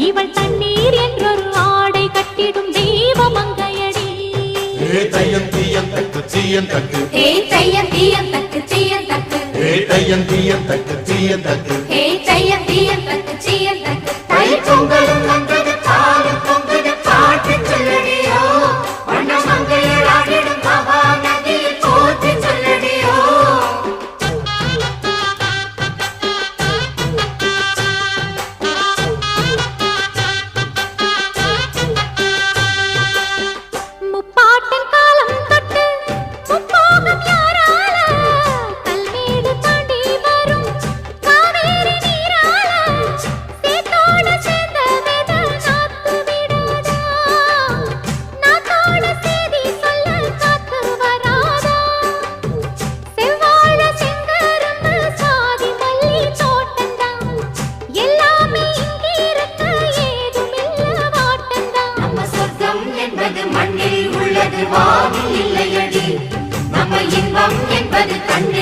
இவள் தண்ணீர் என்றொரு ஆடை கட்டிடும் தெய்வ மங்கையடி. தையம் தீயம் தக்கு தீயம் தக்கு தையம் தீயம் தக்கு தீயம் தக்கு தையம் தீயம் தக்கு தீயம் தக்கு தையம் தீயம் தக்கு தீயம் தக்கு. தை பொங்கலும் வந்தது பாலும் பொங்குது பாட்டு சொல்லடியோ வண்ண மங்கையர் ஆடிடும் மகா நதியில் போற்றி சொல்லடியோ. முப்பாட்டின் காலம் தொட்டு முப்போகம் யாரால கல்மேடு தாண்டி வரும் காவேரி நீரால சேத்தோட சேர்ந்த வேத நாத்து விடாதா, நாத்தோட சேதி சொல்ல காத்து வராதா. செவ்வாழ செங்கரும்பு சாதி மல்லி தோட்டந்தான் எல்லாமே இங்கிருக்க ஏதுமில்ல வாட்டந்தான். நம்ம சொர்க்கம் என்பது மண்ணில் உள்ளது வானில் இல்லையடி, நம்ம இன்பம் என்பது கண்ணில்